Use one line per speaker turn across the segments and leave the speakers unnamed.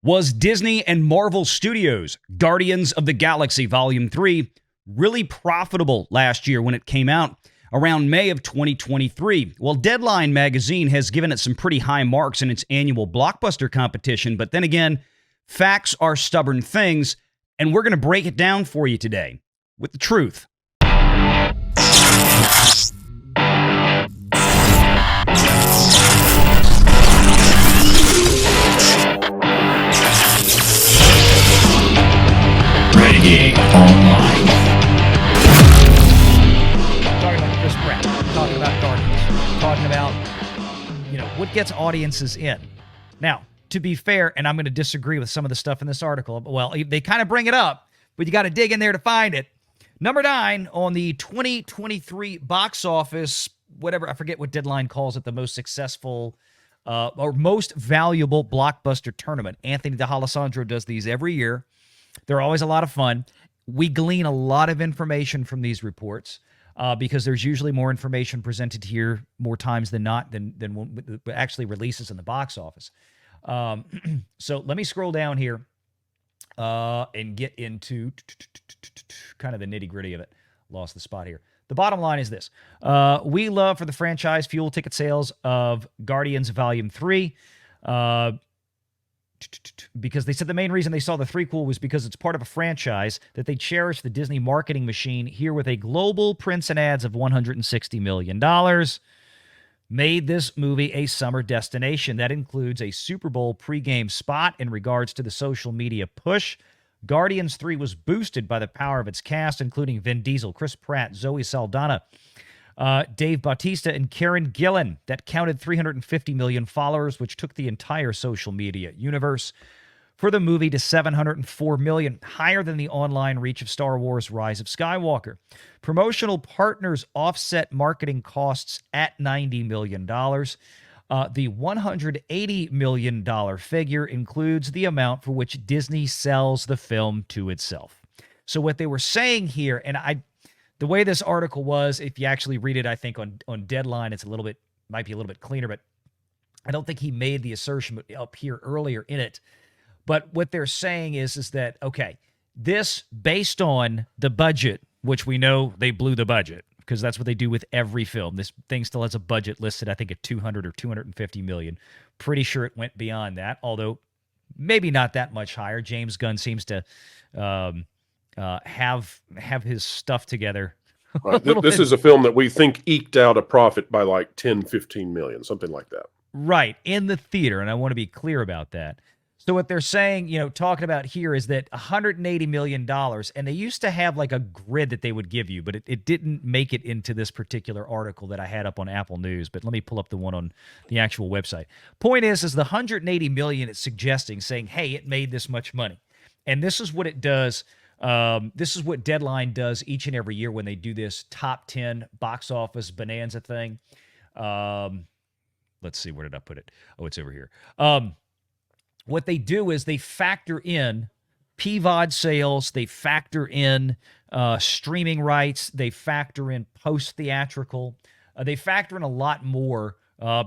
Was Disney and Marvel Studios' Guardians of the Galaxy Volume 3 really profitable last year when it came out around May of 2023? Well, Deadline magazine has given it some pretty high marks in its annual blockbuster competition, but then again, facts are stubborn things, and we're going to break it down for you today with the truth.
Renegade Online.
Talking about Chris Pratt, talking about Guardians, talking about, what gets audiences in. Now, to be fair, and I'm going to disagree with some of the stuff in this article, well, they kind of bring it up, but you got to dig in there to find it. Number 9 on the 2023 box office, whatever, I forget what Deadline calls it, the most successful or most valuable blockbuster tournament. Anthony D'Alessandro does these every year. They're always a lot of fun. We glean a lot of information from these reports because there's usually more information presented here more times than not than when it actually releases in the box office. So let me scroll down here and get into kind of the nitty-gritty of it. Lost the spot here. The bottom line is this. We love for the franchise fuel ticket sales of Guardians Volume 3. Because they said the main reason they saw the threequel was because it's part of a franchise that they cherish the Disney marketing machine here with a global prints and ads of $160 million. Made this movie a summer destination. That includes a Super Bowl pregame spot in regards to the social media push. Guardians 3 was boosted by the power of its cast, including Vin Diesel, Chris Pratt, Zoe Saldana, Dave Bautista, and Karen Gillan. That counted 350 million followers, which took the entire social media universe for the movie to 704 million, higher than the online reach of Star Wars Rise of Skywalker. Promotional partners offset marketing costs at $90 million. The $180 million figure includes the amount for which Disney sells the film to itself. So what they were saying here, and the way this article was, if you actually read it, I think on Deadline, it's might be a little bit cleaner, but I don't think he made the assertion up here earlier in it. But what they're saying is that, okay, this based on the budget, which we know they blew the budget because that's what they do with every film. This thing still has a budget listed, I think, at 200 or 250 million. Pretty sure it went beyond that, although maybe not that much higher. James Gunn seems to have his stuff together.
Right. This is a film that we think eked out a profit by like 10, 15 million, something like that.
Right, in the theater, and I want to be clear about that. So what they're saying, talking about here is that $180 million, and they used to have like a grid that they would give you, but it didn't make it into this particular article that I had up on Apple News. But let me pull up the one on the actual website. Point is the $180 million it's suggesting, saying, hey, it made this much money. And this is what it does. This is what Deadline does each and every year when they do this top 10 box office bonanza thing. Let's see, where did I put it? Oh, it's over here. What they do is they factor in PVOD sales, they factor in streaming rights, they factor in post-theatrical, they factor in a lot more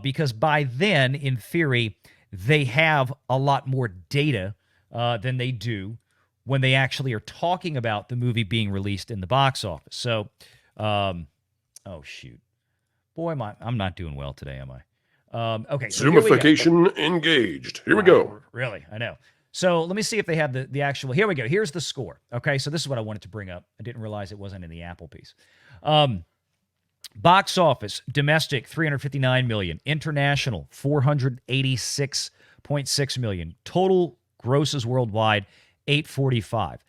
because by then, in theory, they have a lot more data than they do when they actually are talking about the movie being released in the box office. So, oh, shoot. Boy, I'm not doing well today, am I? Okay. So
Zoomification engaged. Here we go.
Really, I know. So let me see if they have the actual. Here we go. Here's the score. Okay, so this is what I wanted to bring up. I didn't realize it wasn't in the Apple piece. Box office, domestic, 359 million. International, 486.6 million. Total grosses worldwide, 845.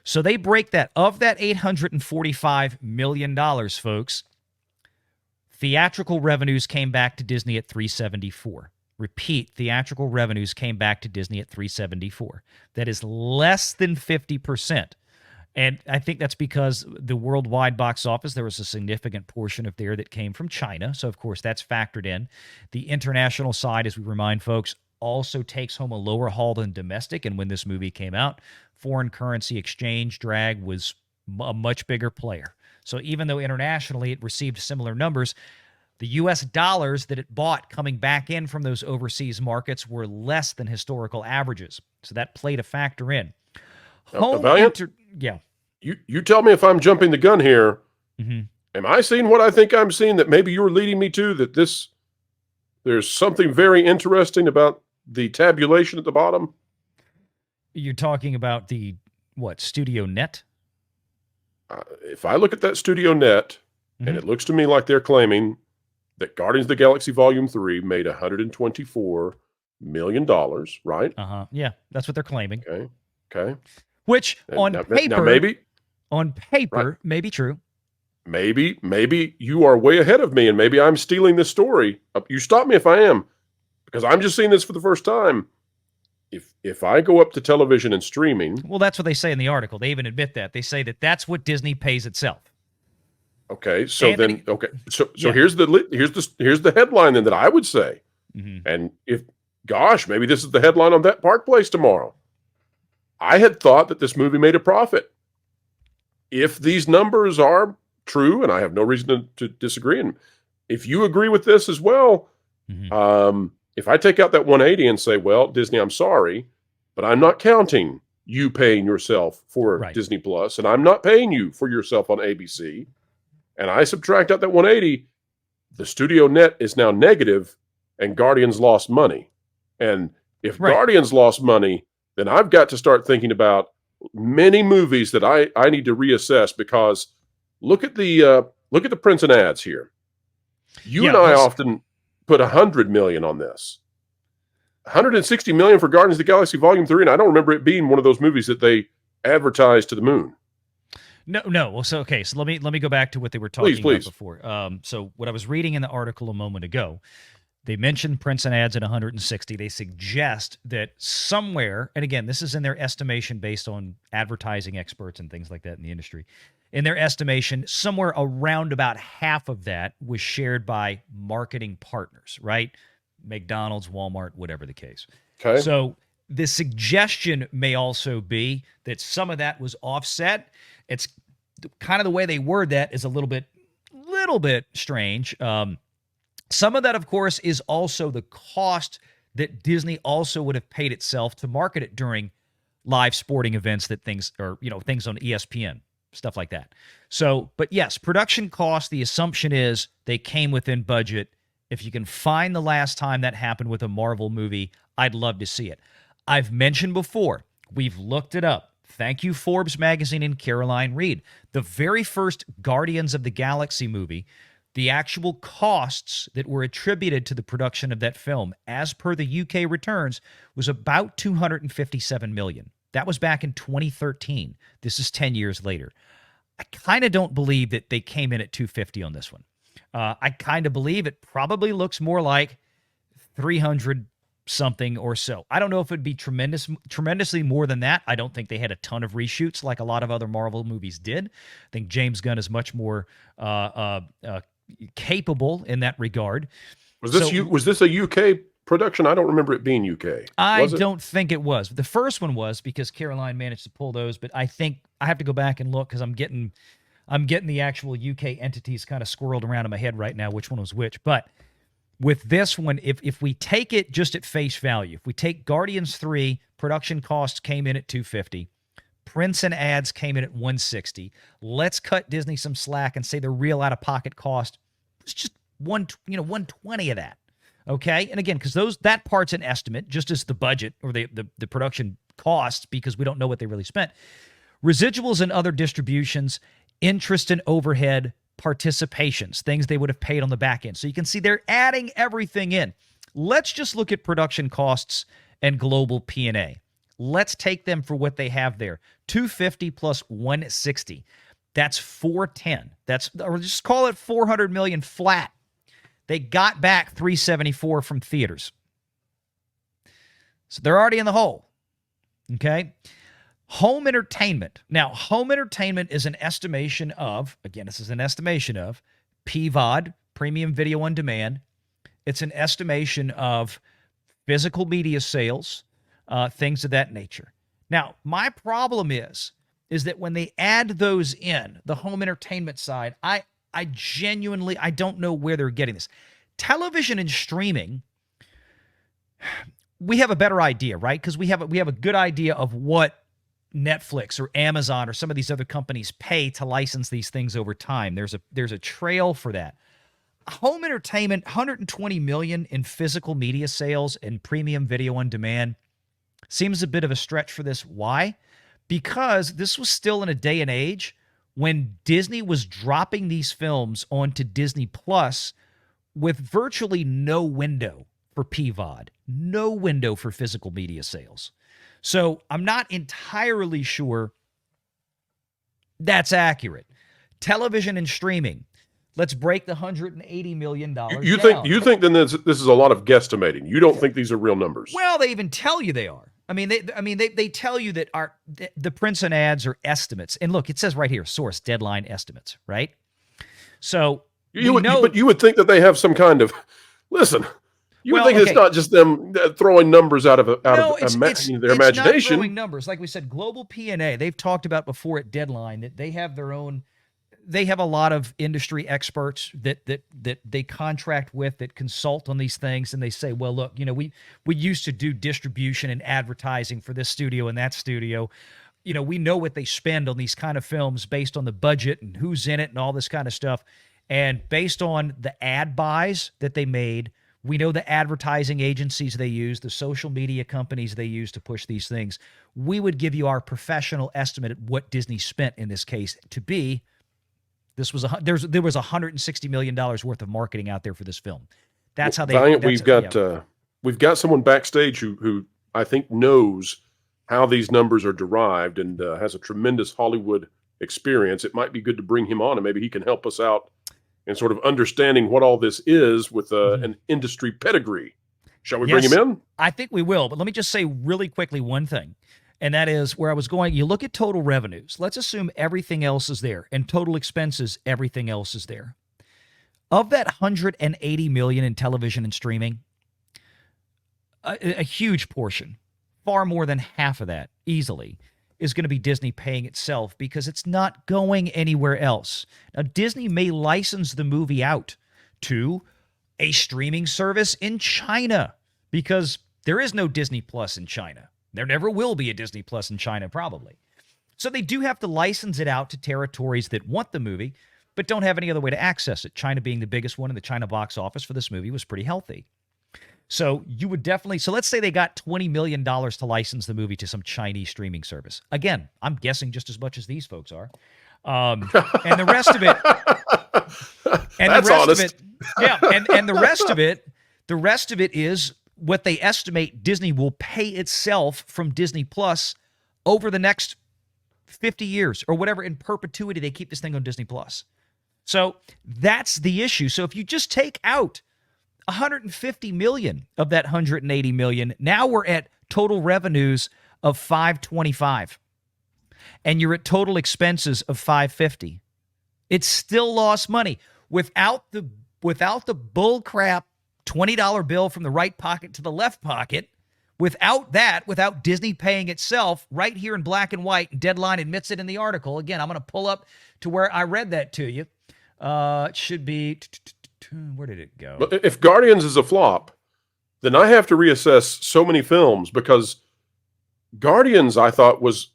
So they break that. Of that $845 million, folks, theatrical revenues came back to Disney at 374. Repeat, theatrical revenues came back to Disney at 374. That is less than 50%. And I think that's because the worldwide box office, there was a significant portion of there that came from China. So, of course, that's factored in. The international side, as we remind folks, also takes home a lower haul than domestic. And when this movie came out, foreign currency exchange drag was a much bigger player. So even though internationally it received similar numbers, The U.S. dollars that it bought coming back in from those overseas markets were less than historical averages. So that played a factor in.
Valiant,
yeah.
you tell me if I'm jumping the gun here.
Mm-hmm.
Am I seeing what I think I'm seeing that maybe you're leading me to, that there's something very interesting about the tabulation at the bottom?
You're talking about the, Studio Net?
If I look at that Studio Net, and it looks to me like they're claiming that Guardians of the Galaxy Volume 3 made $124 million, right?
Yeah, that's what they're claiming.
Okay.
Which
Now
paper
right.
may be true.
Maybe you are way ahead of me, and maybe I'm stealing this story. You stop me if I am, because I'm just seeing this for the first time. If I go up to television and streaming,
well, that's what they say in the article. They even admit that. They say that that's what Disney pays itself.
Okay, so
Anthony,
so
yeah.
here's the headline then that I would say, and maybe this is the headline on that Park Place tomorrow. I had thought that this movie made a profit. If these numbers are true, and I have no reason to disagree, and if you agree with this as well, if I take out that 180 and say, well, Disney, I'm sorry, but I'm not counting you paying yourself for Disney Plus, and I'm not paying you for yourself on ABC, and I subtract out that 180, the Studio Net is now negative, and Guardians lost money. And if Guardians lost money, then I've got to start thinking about many movies that I need to reassess, because look at the prints and ads here. And I often put 100 million on this. 160 million for Guardians of the Galaxy Volume 3, and I don't remember it being one of those movies that they advertised to the moon.
No. Well, so let me go back to what they were talking about before. So what I was reading in the article a moment ago, they mentioned prints and ads at 160. They suggest that somewhere, and again, this is in their estimation based on advertising experts and things like that in the industry. In their estimation, somewhere around about half of that was shared by marketing partners, right? McDonald's, Walmart, whatever the case.
Okay.
So the suggestion may also be that some of that was offset. It's kind of the way they word that is a little bit strange. Some of that, of course, is also the cost that Disney also would have paid itself to market it during live sporting events, things on ESPN, stuff like that. So, but yes, production costs, the assumption is they came within budget. If you can find the last time that happened with a Marvel movie, I'd love to see it. I've mentioned before, we've looked it up. Thank you, Forbes magazine and Caroline Reed. The very first Guardians of the Galaxy movie, the actual costs that were attributed to the production of that film, as per the UK returns, was about $257 million. That was back in 2013. This is 10 years later. I kind of don't believe that they came in at 250 on this one. I kind of believe it probably looks more like 300 something or so. I don't know if it'd be tremendously more than that. I don't think they had a ton of reshoots like a lot of other Marvel movies did. I think James Gunn is much more capable in that regard.
Was this a UK production? I don't remember it being UK.
I don't think it was. The first one was, because Caroline managed to pull those, but I think I have to go back and look because I'm getting the actual UK entities kind of squirreled around in my head right now, which one was which. But with this one, if we take it just at face value, if we take Guardians 3, production costs came in at 250, prints and ads came in at 160. Let's cut Disney some slack and say the real out-of-pocket cost was just 120 of that. Okay? And again, because that part's an estimate, just as the budget or the production costs, because we don't know what they really spent. Residuals and other distributions, interest and overhead, participations, things they would have paid on the back end. So you can see they're adding everything in. Let's just look at production costs and global P&A. Let's take them for what they have there. 250 plus 160. That's 410. Or just call it 400 million flat. They got back 374 from theaters. So they're already in the hole. Okay? Home entertainment. Now, home entertainment is an estimation of, again, this is an estimation of PVOD, premium video on demand. It's an estimation of physical media sales, things of that nature. Now, my problem is that when they add those in, the home entertainment side, I genuinely, I don't know where they're getting this. Television and streaming, we have a better idea, right? Because we have a good idea of what Netflix or Amazon or some of these other companies pay to license these things over time. There's a trail for that. Home entertainment, 120 million in physical media sales and premium video on demand seems a bit of a stretch for this. Why? Because this was still in a day and age when Disney was dropping these films onto Disney Plus with virtually no window for PVOD, no window for physical media sales. So I'm not entirely sure that's accurate. Television and streaming. Let's break the $180 million
You
down.
think then this is a lot of guesstimating. You don't think these are real numbers?
Well, they even tell you they are. They tell you that the prints and ads are estimates. And look, it says right here, source, deadline estimates, right? So
but you would think that they have some kind of listen. You would think
okay.
it's not just them throwing numbers out of their
it's
imagination.
Not throwing numbers. Like we said, Global P&A, they've talked about before at Deadline that they have their own. They have a lot of industry experts that they contract with that consult on these things, and they say, well, look, we used to do distribution and advertising for this studio and that studio. We know what they spend on these kind of films based on the budget and who's in it and all this kind of stuff. And based on the ad buys that they made, we know the advertising agencies they use, the social media companies they use to push these things. We would give you our professional estimate at what Disney spent in this case to be. There was $160 million worth of marketing out there for this film. That's how they.
Valiant, we've got someone backstage who I think knows how these numbers are derived and has a tremendous Hollywood experience. It might be good to bring him on, and maybe he can help us out in sort of understanding what all this is with an industry pedigree. Shall we bring him in?
I think we will, but let me just say really quickly one thing. And that is where I was going. You look at total revenues. Let's assume everything else is there, and total expenses, everything else is there. Of that $180 million in television and streaming, a huge portion, far more than half of that, easily, is going to be Disney paying itself because it's not going anywhere else. Now, Disney may license the movie out to a streaming service in China because there is no Disney Plus in China. There never will be a Disney Plus in China, probably. So they do have to license it out to territories that want the movie, but don't have any other way to access it. China being the biggest one, in the China box office for this movie was pretty healthy. So you would definitely, so let's say they got $20 million to license the movie to some Chinese streaming service. Again, I'm guessing just as much as these folks are. And the rest of it, the rest of it is what they estimate Disney will pay itself from Disney Plus over the next 50 years or whatever, in perpetuity they keep this thing on Disney Plus. So that's the issue. So if you just take out 150 million of that 180 million, now we're at total revenues of 525, and you're at total expenses of 550. It's still lost money without the bullcrap $20 bill from the right pocket to the left pocket. Without Disney paying itself, right here in black and white, Deadline admits it in the article. Again, I'm going to pull up to where I read that to you. It should be, where did it go?
But if Guardians is a flop, then I have to reassess so many films, because Guardians, I thought, was,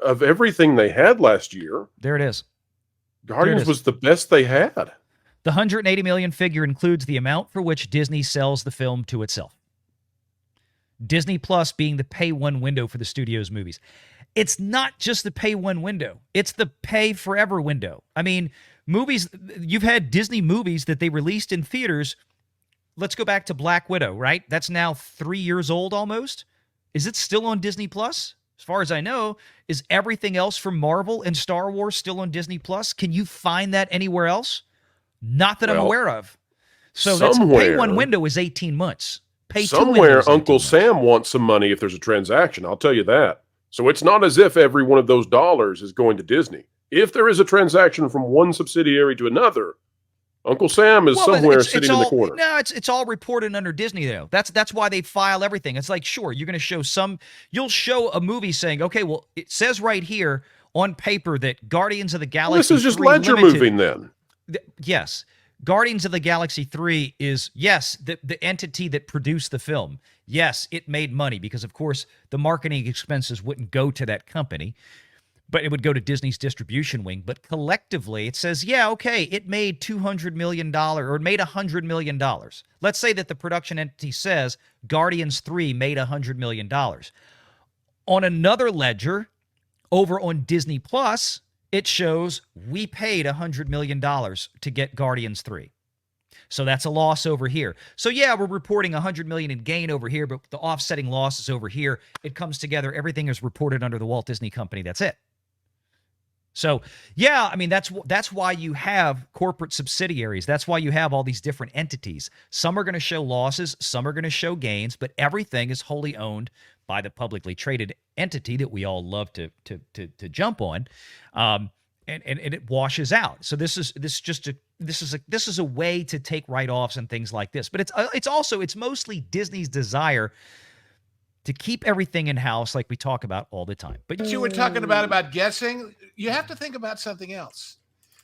of everything they had last year,
there it is.
Guardians was the best they had.
The 180 million figure includes the amount for which Disney sells the film to itself. Disney Plus being the pay one window for the studio's movies. It's not just the pay one window. It's the pay forever window. I mean, movies, you've had Disney movies that they released in theaters. Let's go back to Black Widow, right? That's now 3 years old almost. Is it still on Disney Plus? As far as I know, is everything else from Marvel and Star Wars still on Disney Plus? Can you find that anywhere else? Not that I'm aware of. So that's pay one window is 18 months. Pay
somewhere Uncle Sam wants some money if there's a transaction. I'll tell you that. So it's not as if every one of those dollars is going to Disney. If there is a transaction from one subsidiary to another, Uncle Sam is somewhere sitting in the corner.
No, it's all reported under Disney, though. That's why they file everything. It's like, sure, you're going to show you'll show a movie saying, okay, well, it says right here on paper that Guardians of the Galaxy.
This is just ledger moving then.
Yes. Guardians of the Galaxy 3 is, yes, the entity that produced the film. Yes, it made money because, of course, the marketing expenses wouldn't go to that company, but it would go to Disney's distribution wing. But collectively, it says, yeah, okay, it made $200 million or it made $100 million. Let's say that the production entity says Guardians 3 made $100 million. On another ledger, over on Disney Plus, it shows we paid $100 million to get Guardians 3. So that's a loss over here. So yeah, we're reporting $100 million in gain over here, but the offsetting loss is over here. It comes together. Everything is reported under the Walt Disney Company. That's it. So yeah, I mean, that's why you have corporate subsidiaries. That's why you have all these different entities. Some are going to show losses, some are going to show gains, but everything is wholly owned by the publicly traded entity that we all love to jump on, and it washes out. So this is a way to take write-offs and things like this. But it's mostly Disney's desire to keep everything in-house, like we talk about all the time. But
what you were talking about guessing, you have to think about something else.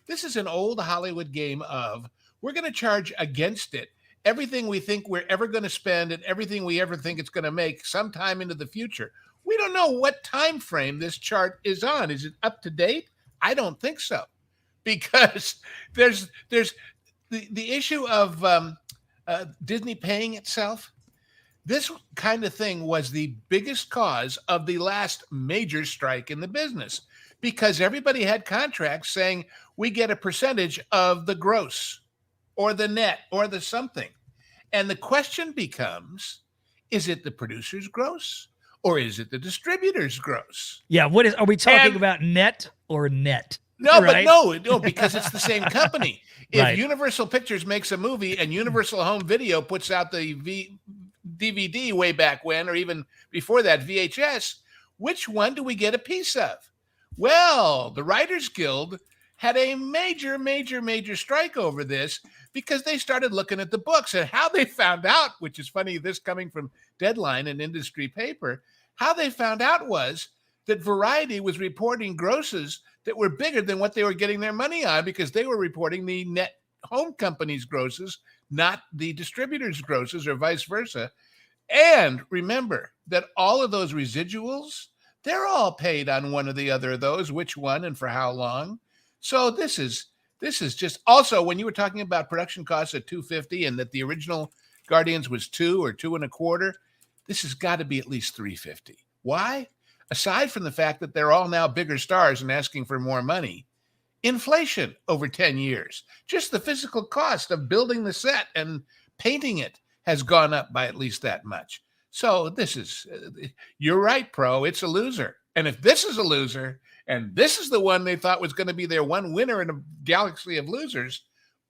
This is an old Hollywood game of we're going to charge against it everything we think we're ever going to spend and everything we ever think it's going to make sometime into the future. We don't know what time frame this chart is on. Is it up to date? I don't think so, because there's the issue of Disney paying itself. This kind of thing was the biggest cause of the last major strike in the business, because everybody had contracts saying we get a percentage of the gross or the net or the something. And the question becomes, is it the producer's gross or is it the distributor's gross?
Yeah, are we talking about net or net?
No,
right?
but no, because it's the same company. If
Right.
Universal Pictures makes a movie and Universal Home Video puts out the DVD way back when, or even before that, VHS, which one do we get a piece of? Well, the Writers Guild had a major strike over this because they started looking at the books, and how they found out, which is funny, this coming from Deadline, an industry paper, how they found out was that Variety was reporting grosses that were bigger than what they were getting their money on, because they were reporting the net home company's grosses, not the distributor's grosses, or vice versa. And remember that all of those residuals, they're all paid on one or the other of those, which one and for how long. So this is just also, when you were talking about production costs at $250 and that the original Guardians was $2 or $2.25, this has got to be at least $350. Why? Aside from the fact that they're all now bigger stars and asking for more money, inflation over 10 years, just the physical cost of building the set and painting it has gone up by at least that much. So this is, you're right, Pro, it's a loser. And if this is a loser, and this is the one they thought was going to be their one winner in a galaxy of losers,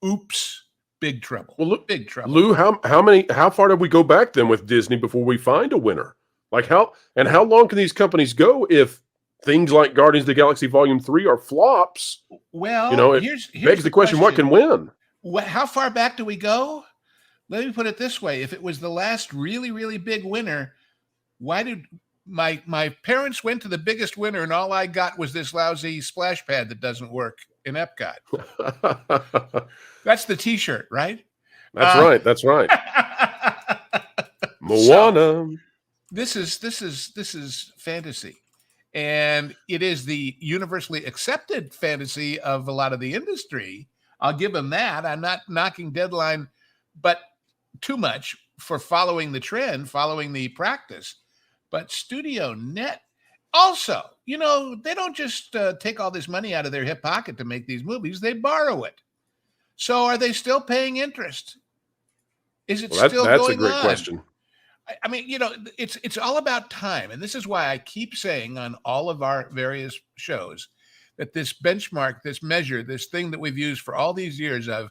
oops, big trouble.
Well, look,
big trouble.
Lou, how far do we go back then with Disney before we find a winner? Like how long can these companies go if things like Guardians of the Galaxy Volume 3 are flops?
Well,
it
here's
begs the question, what can win?
How far back do we go? Let me put it this way. If it was the last really big winner, why did my parents went to the biggest winner and all I got was this lousy splash pad that doesn't work in Epcot? That's the T-shirt, right?
That's right. Moana.
So, this is fantasy. And it is the universally accepted fantasy of a lot of the industry. I'll give them that. I'm not knocking Deadline, but too much for following the trend, following the practice. But Studio Net also, they don't just take all this money out of their hip pocket to make these movies. They borrow it. So are they still paying interest? Is it still going on?
That's a great question.
I mean, it's all about time. And this is why I keep saying on all of our various shows that this benchmark, this measure, this thing that we've used for all these years of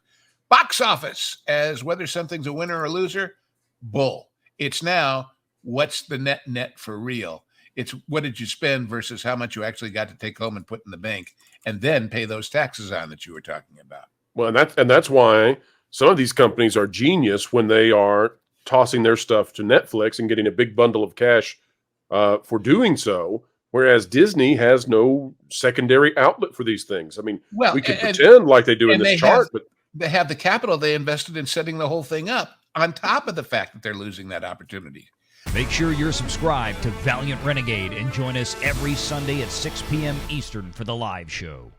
box office as whether something's a winner or a loser, bull. It's now, what's the net for real? It's what did you spend versus how much you actually got to take home and put in the bank and then pay those taxes on that you were talking about.
Well, and that's why some of these companies are genius when they are tossing their stuff to Netflix and getting a big bundle of cash for doing so, Whereas Disney has no secondary outlet for these things. I mean,
Well,
we can pretend like they do in
and
this chart, but
they have the capital they invested in setting the whole thing up on top of the fact that they're losing that opportunity.
Make sure you're subscribed to Valiant Renegade and join us every Sunday at 6 p.m. Eastern for the live show.